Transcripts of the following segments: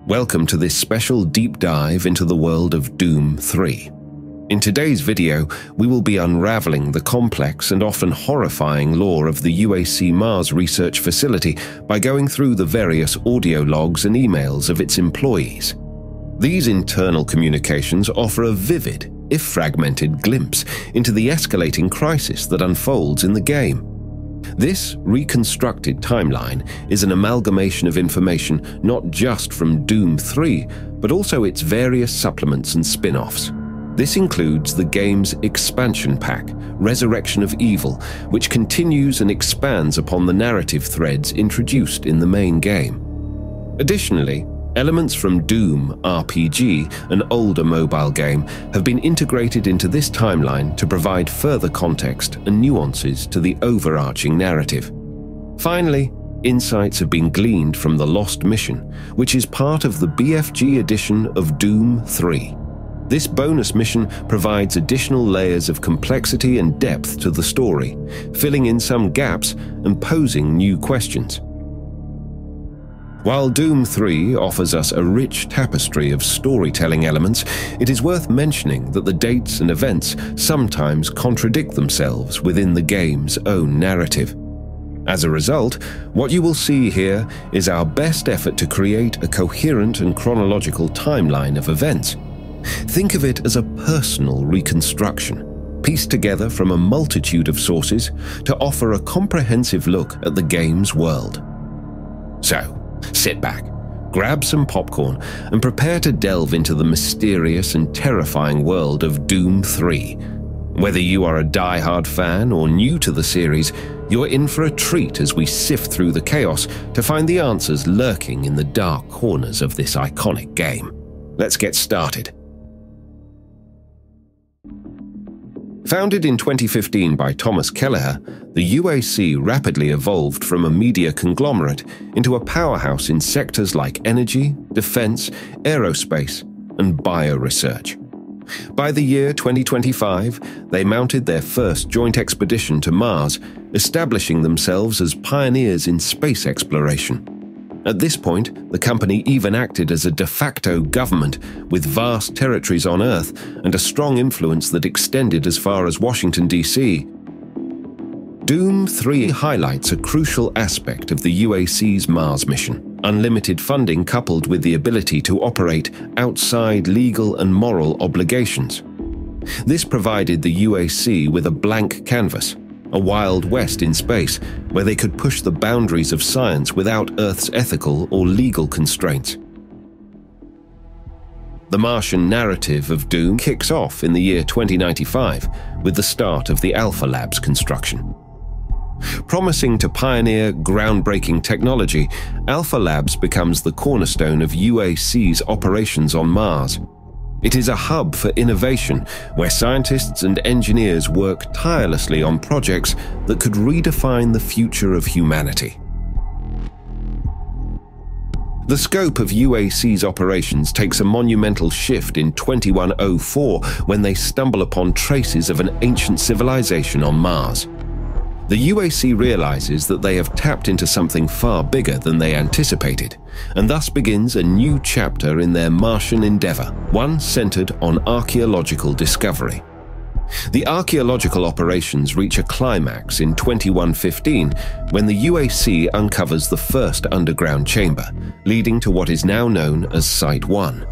Welcome to this special deep dive into the world of Doom 3. In today's video, we will be unraveling the complex and often horrifying lore of the UAC Mars research facility by going through the various audio logs and emails of its employees. These internal communications offer a vivid, if fragmented, glimpse into the escalating crisis that unfolds in the game. This reconstructed timeline is an amalgamation of information not just from Doom 3, but also its various supplements and spin-offs. This includes the game's expansion pack, Resurrection of Evil, which continues and expands upon the narrative threads introduced in the main game. Additionally, elements from Doom RPG, an older mobile game, have been integrated into this timeline to provide further context and nuances to the overarching narrative. Finally, insights have been gleaned from the Lost Mission, which is part of the BFG edition of Doom 3. This bonus mission provides additional layers of complexity and depth to the story, filling in some gaps and posing new questions. While Doom 3 offers us a rich tapestry of storytelling elements, it is worth mentioning that the dates and events sometimes contradict themselves within the game's own narrative. As a result, what you will see here is our best effort to create a coherent and chronological timeline of events. Think of it as a personal reconstruction, pieced together from a multitude of sources to offer a comprehensive look at the game's world. So, sit back, grab some popcorn, and prepare to delve into the mysterious and terrifying world of Doom 3. Whether you are a die-hard fan or new to the series, you're in for a treat as we sift through the chaos to find the answers lurking in the dark corners of this iconic game. Let's get started. Founded in 2015 by Thomas Kelleher, the UAC rapidly evolved from a media conglomerate into a powerhouse in sectors like energy, defense, aerospace, and bioresearch. By the year 2025, they mounted their first joint expedition to Mars, establishing themselves as pioneers in space exploration. At this point, the company even acted as a de facto government with vast territories on Earth and a strong influence that extended as far as Washington, D.C. Doom 3 highlights a crucial aspect of the UAC's Mars mission: unlimited funding coupled with the ability to operate outside legal and moral obligations. This provided the UAC with a blank canvas, a Wild West in space, where they could push the boundaries of science without Earth's ethical or legal constraints. The Martian narrative of Doom kicks off in the year 2095 with the start of the Alpha Lab's construction. Promising to pioneer groundbreaking technology, Alpha Labs becomes the cornerstone of UAC's operations on Mars. It is a hub for innovation where scientists and engineers work tirelessly on projects that could redefine the future of humanity. The scope of UAC's operations takes a monumental shift in 2104 when they stumble upon traces of an ancient civilization on Mars. The UAC realizes that they have tapped into something far bigger than they anticipated, and thus begins a new chapter in their Martian endeavor, one centered on archaeological discovery. The archaeological operations reach a climax in 2115 when the UAC uncovers the first underground chamber, leading to what is now known as Site 1.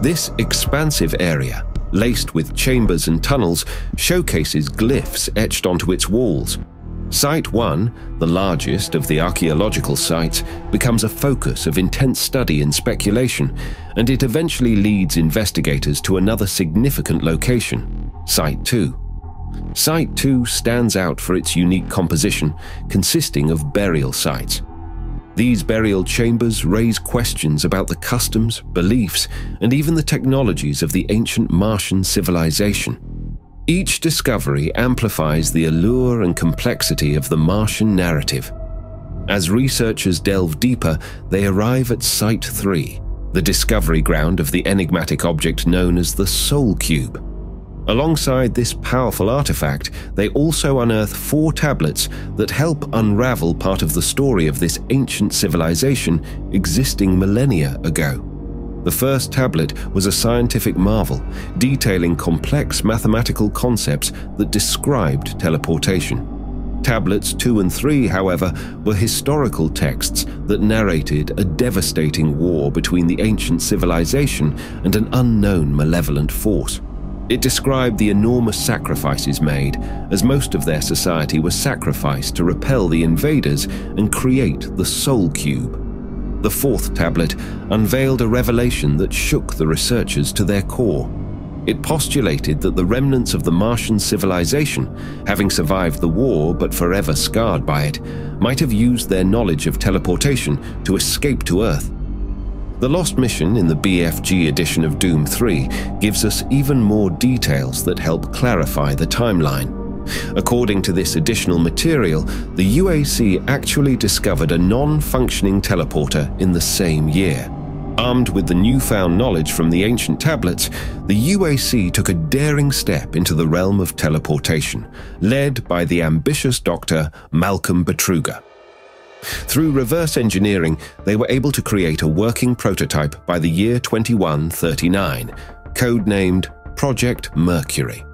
This expansive area, laced with chambers and tunnels, showcases glyphs etched onto its walls. Site 1, the largest of the archaeological sites, becomes a focus of intense study and speculation, and it eventually leads investigators to another significant location, Site 2. Site 2 stands out for its unique composition, consisting of burial sites. These burial chambers raise questions about the customs, beliefs, and even the technologies of the ancient Martian civilization. Each discovery amplifies the allure and complexity of the Martian narrative. As researchers delve deeper, they arrive at Site 3, the discovery ground of the enigmatic object known as the Soul Cube. Alongside this powerful artifact, they also unearth 4 tablets that help unravel part of the story of this ancient civilization existing millennia ago. The first tablet was a scientific marvel, detailing complex mathematical concepts that described teleportation. Tablets 2 and 3, however, were historical texts that narrated a devastating war between the ancient civilization and an unknown malevolent force. It described the enormous sacrifices made, as most of their society was sacrificed to repel the invaders and create the Soul Cube. The fourth tablet unveiled a revelation that shook the researchers to their core. It postulated that the remnants of the Martian civilization, having survived the war but forever scarred by it, might have used their knowledge of teleportation to escape to Earth. The Lost Mission in the BFG edition of Doom 3 gives us even more details that help clarify the timeline. According to this additional material, the UAC actually discovered a non-functioning teleporter in the same year. Armed with the newfound knowledge from the ancient tablets, the UAC took a daring step into the realm of teleportation, led by the ambitious Dr. Betruger. Through reverse engineering, they were able to create a working prototype by the year 2139, codenamed Project Mercury.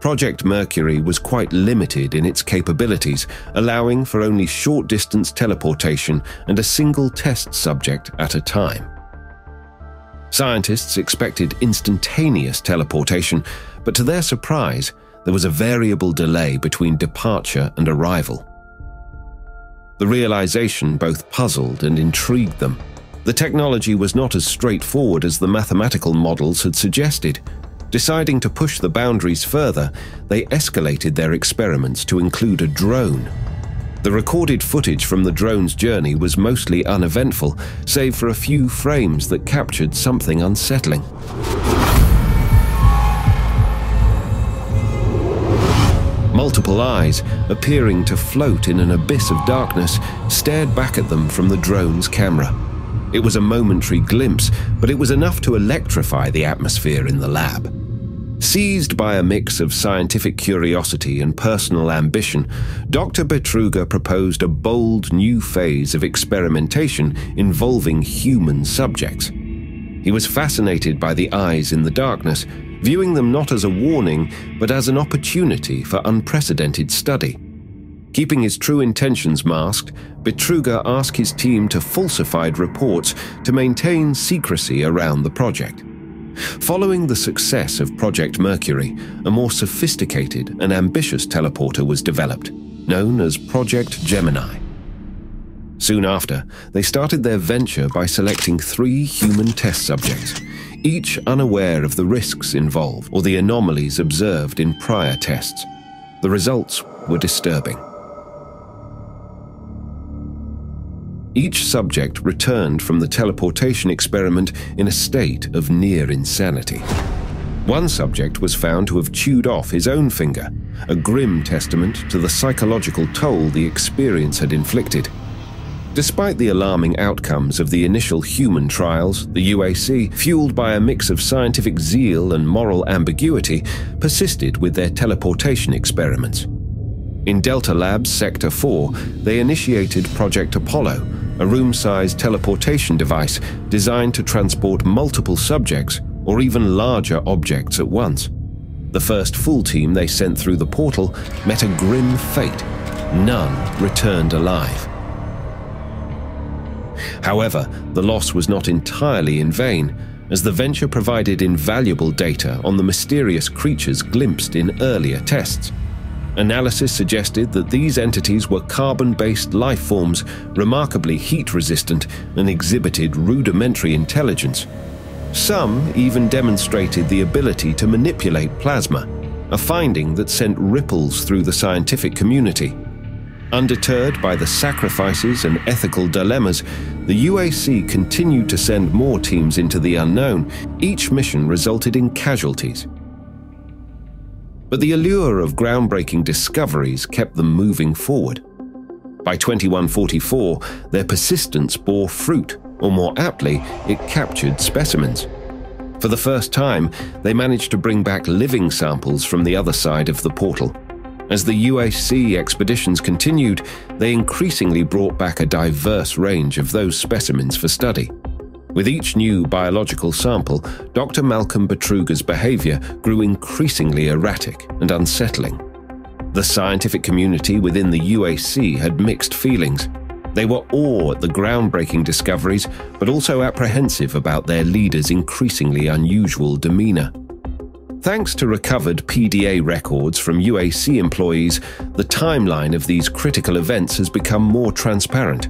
Project Mercury was quite limited in its capabilities, allowing for only short-distance teleportation and a single test subject at a time. Scientists expected instantaneous teleportation, but to their surprise, there was a variable delay between departure and arrival. The realization both puzzled and intrigued them. The technology was not as straightforward as the mathematical models had suggested. Deciding to push the boundaries further, they escalated their experiments to include a drone. The recorded footage from the drone's journey was mostly uneventful, save for a few frames that captured something unsettling. Multiple eyes, appearing to float in an abyss of darkness, stared back at them from the drone's camera. It was a momentary glimpse, but it was enough to electrify the atmosphere in the lab. Seized by a mix of scientific curiosity and personal ambition, Dr. Betruger proposed a bold new phase of experimentation involving human subjects. He was fascinated by the eyes in the darkness, viewing them not as a warning, but as an opportunity for unprecedented study. Keeping his true intentions masked, Betruger asked his team to falsify reports to maintain secrecy around the project. Following the success of Project Mercury, a more sophisticated and ambitious teleporter was developed, known as Project Gemini. Soon after, they started their venture by selecting 3 human test subjects, each unaware of the risks involved or the anomalies observed in prior tests. The results were disturbing. Each subject returned from the teleportation experiment in a state of near insanity. One subject was found to have chewed off his own finger, a grim testament to the psychological toll the experience had inflicted. Despite the alarming outcomes of the initial human trials, the UAC, fueled by a mix of scientific zeal and moral ambiguity, persisted with their teleportation experiments. In Delta Labs Sector 4, they initiated Project Apollo, a room-sized teleportation device designed to transport multiple subjects or even larger objects at once. The first full team they sent through the portal met a grim fate. None returned alive. However, the loss was not entirely in vain, as the venture provided invaluable data on the mysterious creatures glimpsed in earlier tests. Analysis suggested that these entities were carbon-based life forms, remarkably heat-resistant and exhibited rudimentary intelligence. Some even demonstrated the ability to manipulate plasma, a finding that sent ripples through the scientific community. Undeterred by the sacrifices and ethical dilemmas, the UAC continued to send more teams into the unknown. Each mission resulted in casualties. But the allure of groundbreaking discoveries kept them moving forward. By 2144, their persistence bore fruit, or more aptly, it captured specimens. For the first time, they managed to bring back living samples from the other side of the portal. As the UAC expeditions continued, they increasingly brought back a diverse range of those specimens for study. With each new biological sample, Dr. Malcolm Betruger's behavior grew increasingly erratic and unsettling. The scientific community within the UAC had mixed feelings. They were awed at the groundbreaking discoveries, but also apprehensive about their leader's increasingly unusual demeanor. Thanks to recovered PDA records from UAC employees, the timeline of these critical events has become more transparent.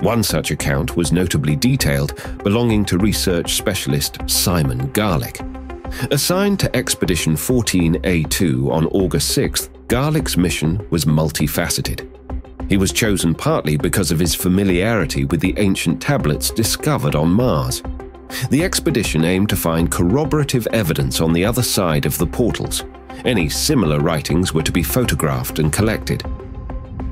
One such account was notably detailed, belonging to research specialist Simon Garlick. Assigned to Expedition 14A2 on August 6th, Garlick's mission was multifaceted. He was chosen partly because of his familiarity with the ancient tablets discovered on Mars. The expedition aimed to find corroborative evidence on the other side of the portals. Any similar writings were to be photographed and collected.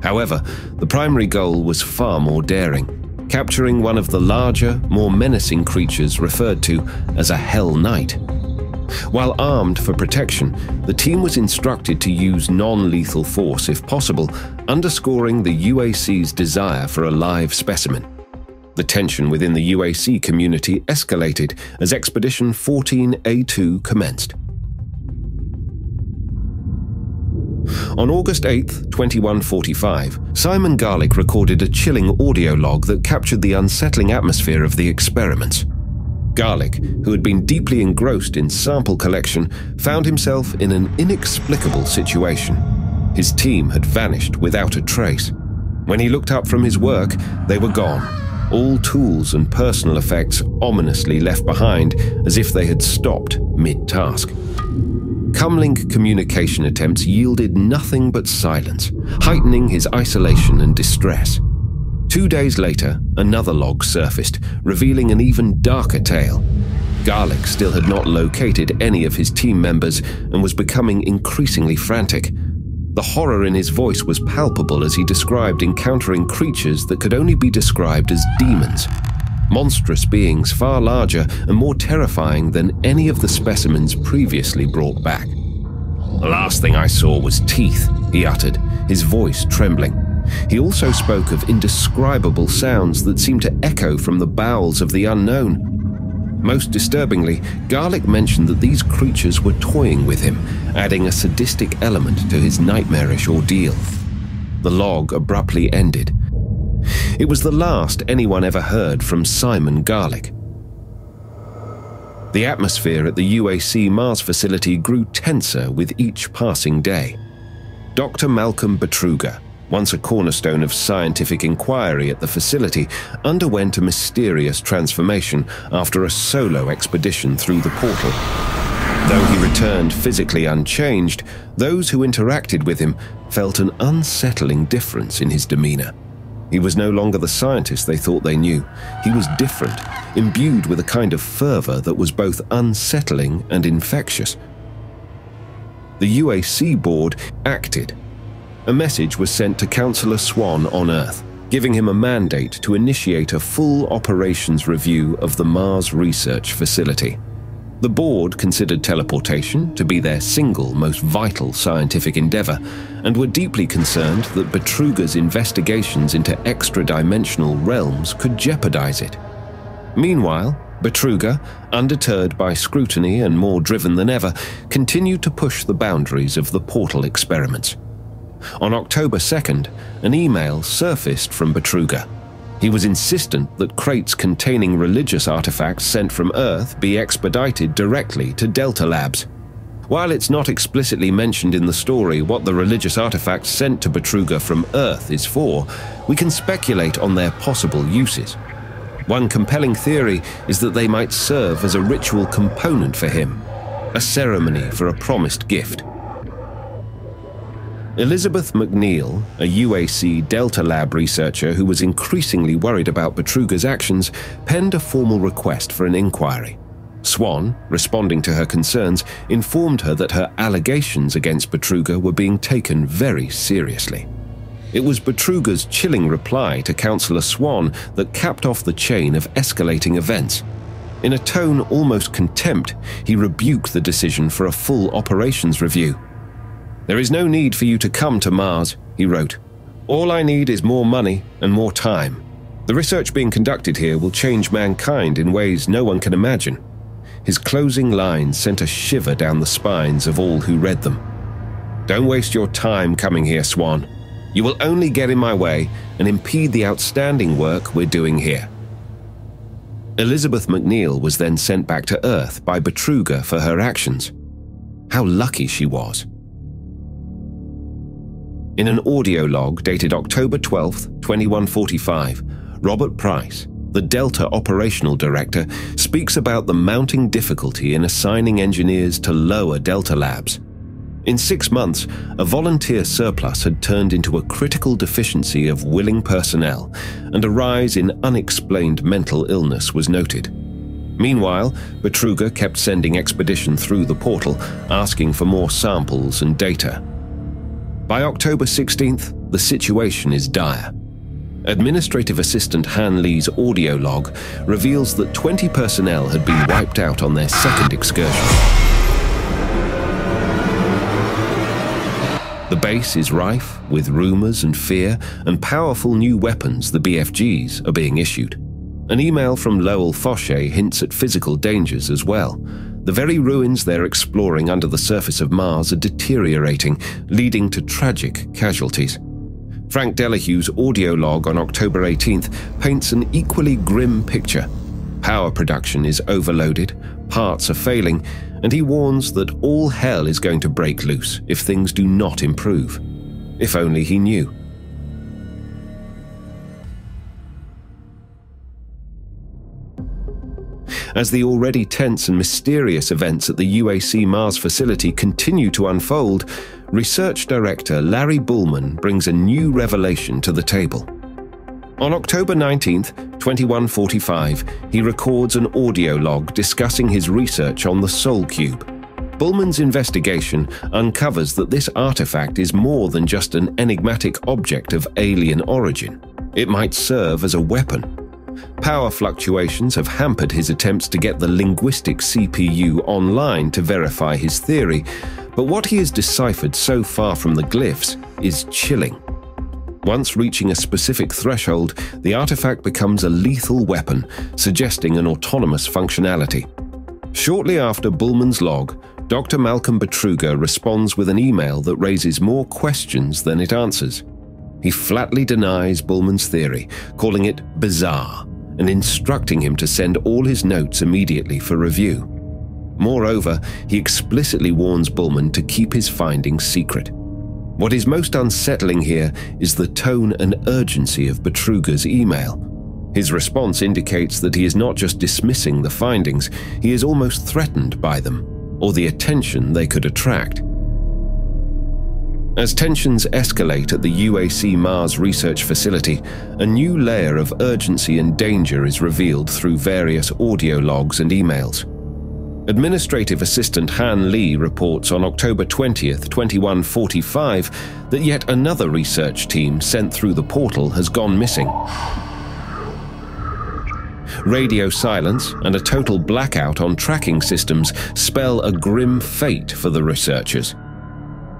However, the primary goal was far more daring, capturing one of the larger, more menacing creatures referred to as a Hell Knight. While armed for protection, the team was instructed to use non-lethal force if possible, underscoring the UAC's desire for a live specimen. The tension within the UAC community escalated as Expedition 14A2 commenced. On August 8, 2145, Simon Garlick recorded a chilling audio log that captured the unsettling atmosphere of the experiments. Garlick, who had been deeply engrossed in sample collection, found himself in an inexplicable situation. His team had vanished without a trace. When he looked up from his work, they were gone. All tools and personal effects ominously left behind, as if they had stopped mid-task. Comlink communication attempts yielded nothing but silence, heightening his isolation and distress. 2 days later, another log surfaced, revealing an even darker tale. Garlick still had not located any of his team members and was becoming increasingly frantic. The horror in his voice was palpable as he described encountering creatures that could only be described as demons. Monstrous beings far larger and more terrifying than any of the specimens previously brought back. "The last thing I saw was teeth," he uttered, his voice trembling. He also spoke of indescribable sounds that seemed to echo from the bowels of the unknown. Most disturbingly, Garlick mentioned that these creatures were toying with him, adding a sadistic element to his nightmarish ordeal. The log abruptly ended. It was the last anyone ever heard from Simon Garlick. The atmosphere at the UAC Mars facility grew tenser with each passing day. Dr. Malcolm Betruger, once a cornerstone of scientific inquiry at the facility, underwent a mysterious transformation after a solo expedition through the portal. Though he returned physically unchanged, those who interacted with him felt an unsettling difference in his demeanor. He was no longer the scientist they thought they knew. He was different, imbued with a kind of fervor that was both unsettling and infectious. The UAC board acted. A message was sent to Councillor Swan on Earth, giving him a mandate to initiate a full operations review of the Mars research facility. The board considered teleportation to be their single most vital scientific endeavor, and were deeply concerned that Betruger's investigations into extra-dimensional realms could jeopardize it. Meanwhile, Betruger, undeterred by scrutiny and more driven than ever, continued to push the boundaries of the portal experiments. On October 2nd, an email surfaced from Betruger. He was insistent that crates containing religious artifacts sent from Earth be expedited directly to Delta Labs. While it's not explicitly mentioned in the story what the religious artifacts sent to Betruger from Earth is for, we can speculate on their possible uses. One compelling theory is that they might serve as a ritual component for him, a ceremony for a promised gift. Elizabeth McNeil, a UAC Delta Lab researcher who was increasingly worried about Betruger's actions, penned a formal request for an inquiry. Swan, responding to her concerns, informed her that her allegations against Betruger were being taken very seriously. It was Betruger's chilling reply to Councillor Swan that capped off the chain of escalating events. In a tone almost contempt, he rebuked the decision for a full operations review. "There is no need for you to come to Mars," he wrote. "All I need is more money and more time. The research being conducted here will change mankind in ways no one can imagine. His closing lines sent a shiver down the spines of all who read them. Don't waste your time coming here, Swan. You will only get in my way and impede the outstanding work we're doing here. Elizabeth McNeil was then sent back to Earth by Betruger for her actions. How lucky she was. In an audio log dated October 12, 2145, Robert Price, the Delta Operational Director, speaks about the mounting difficulty in assigning engineers to lower Delta labs. In 6 months, a volunteer surplus had turned into a critical deficiency of willing personnel, and a rise in unexplained mental illness was noted. Meanwhile, Betruger kept sending expedition through the portal, asking for more samples and data. By October 16th, the situation is dire. Administrative Assistant Han Lee's audio log reveals that 20 personnel had been wiped out on their second excursion. The base is rife with rumors and fear, and powerful new weapons, the BFGs, are being issued. An email from Lowell Fauché hints at physical dangers as well. The very ruins they're exploring under the surface of Mars are deteriorating, leading to tragic casualties. Frank Delahue's audio log on October 18th paints an equally grim picture. Power production is overloaded, parts are failing, and he warns that all hell is going to break loose if things do not improve. If only he knew. As the already tense and mysterious events at the UAC Mars facility continue to unfold, Research Director Larry Bullman brings a new revelation to the table. On October 19th, 2145, he records an audio log discussing his research on the Soul Cube. Bullman's investigation uncovers that this artifact is more than just an enigmatic object of alien origin. It might serve as a weapon. Power fluctuations have hampered his attempts to get the linguistic CPU online to verify his theory, but what he has deciphered so far from the glyphs is chilling. Once reaching a specific threshold, the artifact becomes a lethal weapon, suggesting an autonomous functionality. Shortly after Bullman's log, Dr. Malcolm Betruger responds with an email that raises more questions than it answers. He flatly denies Bullman's theory, calling it bizarre, and instructing him to send all his notes immediately for review. Moreover, he explicitly warns Bullman to keep his findings secret. What is most unsettling here is the tone and urgency of Betruger's email. His response indicates that he is not just dismissing the findings, he is almost threatened by them, or the attention they could attract. As tensions escalate at the UAC Mars research facility, a new layer of urgency and danger is revealed through various audio logs and emails. Administrative Assistant Han Lee reports on October 20th, 2145, that yet another research team sent through the portal has gone missing. Radio silence and a total blackout on tracking systems spell a grim fate for the researchers.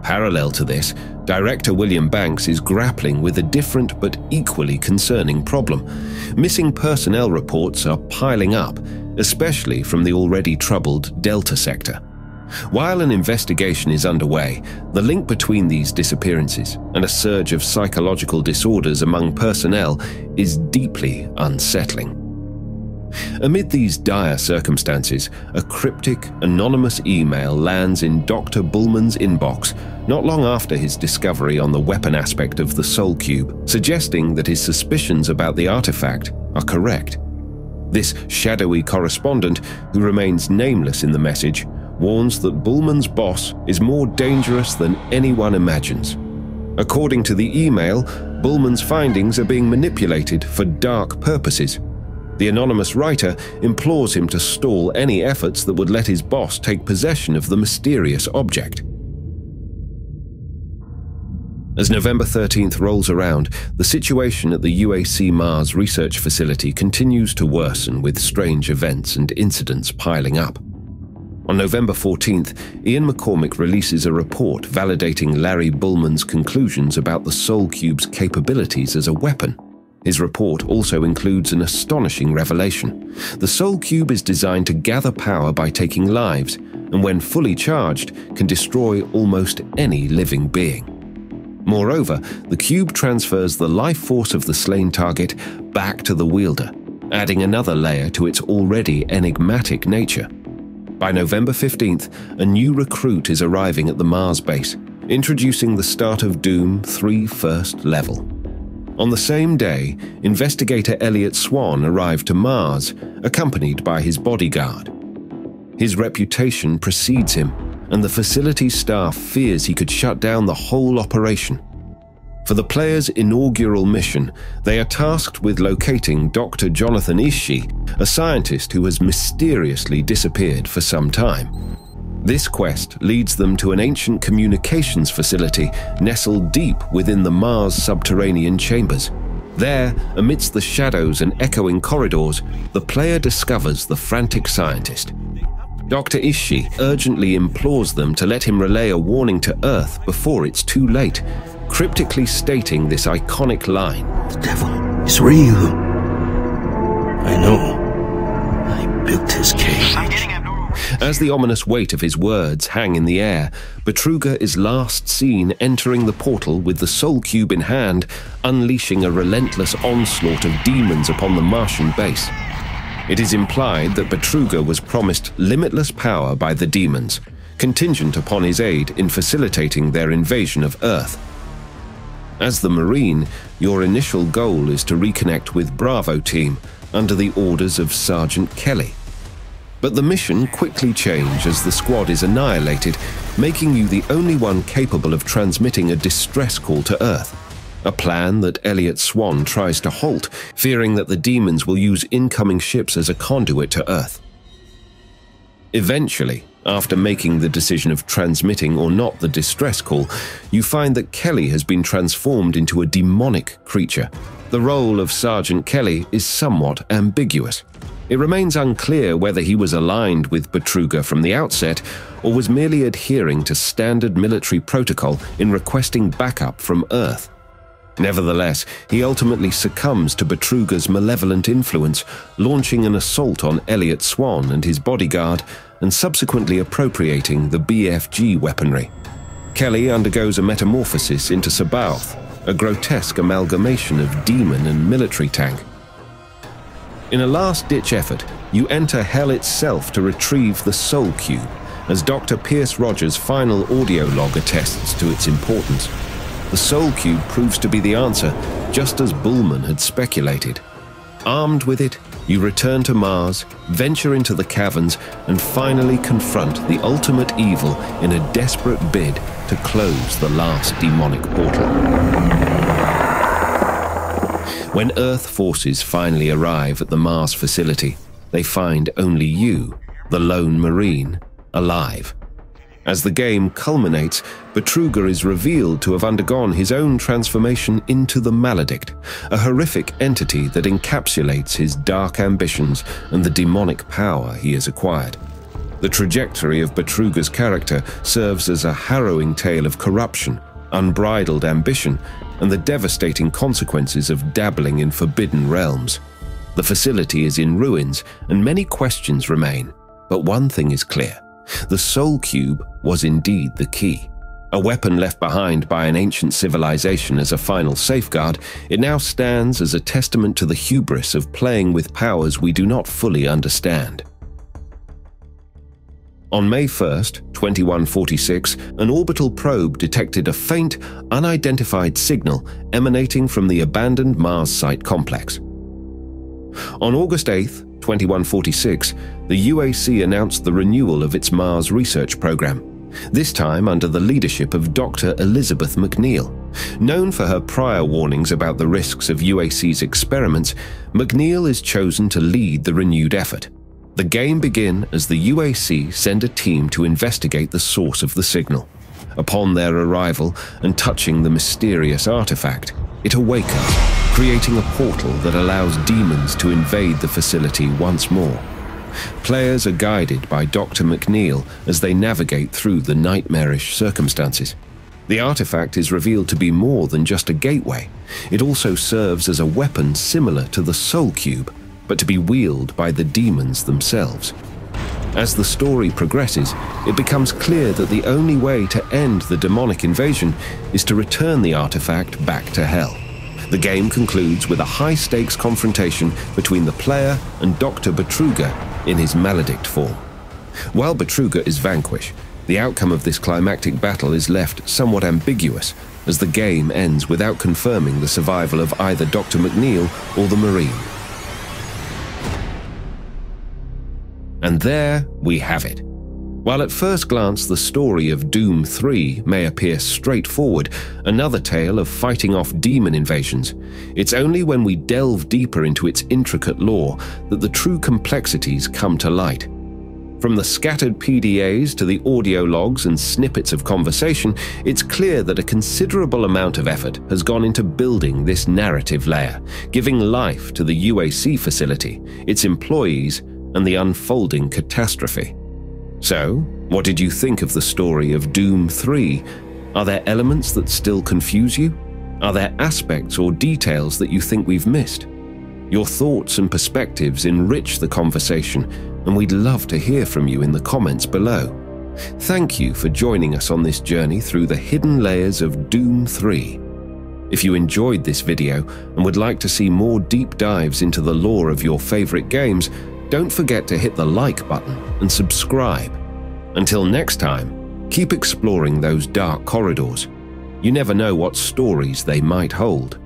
Parallel to this, Director William Banks is grappling with a different but equally concerning problem. Missing personnel reports are piling up, especially from the already troubled Delta sector. While an investigation is underway, the link between these disappearances and a surge of psychological disorders among personnel is deeply unsettling. Amid these dire circumstances, a cryptic, anonymous email lands in Dr. Bullman's inbox not long after his discovery on the weapon aspect of the Soul Cube, suggesting that his suspicions about the artifact are correct. This shadowy correspondent, who remains nameless in the message, warns that Bullman's boss is more dangerous than anyone imagines. According to the email, Bullman's findings are being manipulated for dark purposes. The anonymous writer implores him to stall any efforts that would let his boss take possession of the mysterious object. As November 13th rolls around, the situation at the UAC Mars research facility continues to worsen, with strange events and incidents piling up. On November 14th, Ian McCormick releases a report validating Larry Bullman's conclusions about the Soul Cube's capabilities as a weapon. His report also includes an astonishing revelation. The Soul Cube is designed to gather power by taking lives, and when fully charged, can destroy almost any living being. Moreover, the cube transfers the life force of the slain target back to the wielder, adding another layer to its already enigmatic nature. By November 15th, a new recruit is arriving at the Mars base, introducing the start of Doom 3 First Level. On the same day, investigator Elliot Swan arrived to Mars, accompanied by his bodyguard. His reputation precedes him, and the facility's staff fears he could shut down the whole operation. For the players' inaugural mission, they are tasked with locating Dr. Jonathan Ishii, a scientist who has mysteriously disappeared for some time. This quest leads them to an ancient communications facility nestled deep within the Mars subterranean chambers. There, amidst the shadows and echoing corridors, the player discovers the frantic scientist. Dr. Ishii urgently implores them to let him relay a warning to Earth before it's too late, cryptically stating this iconic line: "The devil is real. I know. I built his cage." As the ominous weight of his words hang in the air, Betruger is last seen entering the portal with the Soul Cube in hand, unleashing a relentless onslaught of demons upon the Martian base. It is implied that Betruger was promised limitless power by the demons, contingent upon his aid in facilitating their invasion of Earth. As the Marine, your initial goal is to reconnect with Bravo Team under the orders of Sergeant Kelly. But the mission quickly changes as the squad is annihilated, making you the only one capable of transmitting a distress call to Earth, a plan that Elliot Swan tries to halt, fearing that the demons will use incoming ships as a conduit to Earth. Eventually, after making the decision of transmitting or not the distress call, you find that Kelly has been transformed into a demonic creature. The role of Sergeant Kelly is somewhat ambiguous. It remains unclear whether he was aligned with Betruger from the outset or was merely adhering to standard military protocol in requesting backup from Earth. Nevertheless, he ultimately succumbs to Betruger's malevolent influence, launching an assault on Elliot Swan and his bodyguard, and subsequently appropriating the BFG weaponry. Kelly undergoes a metamorphosis into Sabaoth, a grotesque amalgamation of demon and military tank. In a last-ditch effort, you enter Hell itself to retrieve the Soul Cube, as Dr. Pierce Rogers' final audio log attests to its importance. The Soul Cube proves to be the answer, just as Bullman had speculated. Armed with it, you return to Mars, venture into the caverns, and finally confront the ultimate evil in a desperate bid to close the last demonic portal. When Earth forces finally arrive at the Mars facility, they find only you, the lone Marine, alive. As the game culminates, Betruger is revealed to have undergone his own transformation into the Maledict, a horrific entity that encapsulates his dark ambitions and the demonic power he has acquired. The trajectory of Betruger's character serves as a harrowing tale of corruption, unbridled ambition, and the devastating consequences of dabbling in forbidden realms. The facility is in ruins, and many questions remain, but one thing is clear. The Soul Cube was indeed the key. A weapon left behind by an ancient civilization as a final safeguard, it now stands as a testament to the hubris of playing with powers we do not fully understand. On May 1st, 2146, an orbital probe detected a faint, unidentified signal emanating from the abandoned Mars site complex. On August 8th, 2146, the UAC announced the renewal of its Mars research program, this time under the leadership of Dr. Elizabeth McNeil. Known for her prior warnings about the risks of UAC's experiments, McNeil is chosen to lead the renewed effort. The game begins as the UAC send a team to investigate the source of the signal. Upon their arrival and touching the mysterious artifact, it awakens, creating a portal that allows demons to invade the facility once more. Players are guided by Dr. McNeil as they navigate through the nightmarish circumstances. The artifact is revealed to be more than just a gateway. It also serves as a weapon similar to the Soul Cube, but to be wielded by the demons themselves. As the story progresses, it becomes clear that the only way to end the demonic invasion is to return the artifact back to hell. The game concludes with a high-stakes confrontation between the player and Dr. Betruger in his maledict form. While Betruger is vanquished, the outcome of this climactic battle is left somewhat ambiguous, as the game ends without confirming the survival of either Dr. McNeil or the Marine. And there we have it. While at first glance the story of Doom 3 may appear straightforward, another tale of fighting off demon invasions, it's only when we delve deeper into its intricate lore that the true complexities come to light. From the scattered PDAs to the audio logs and snippets of conversation, it's clear that a considerable amount of effort has gone into building this narrative layer, giving life to the UAC facility, its employees, and the unfolding catastrophe. So, what did you think of the story of Doom 3? Are there elements that still confuse you? Are there aspects or details that you think we've missed? Your thoughts and perspectives enrich the conversation, and we'd love to hear from you in the comments below. Thank you for joining us on this journey through the hidden layers of Doom 3. If you enjoyed this video and would like to see more deep dives into the lore of your favorite games, don't forget to hit the like button and subscribe. Until next time, keep exploring those dark corridors. You never know what stories they might hold.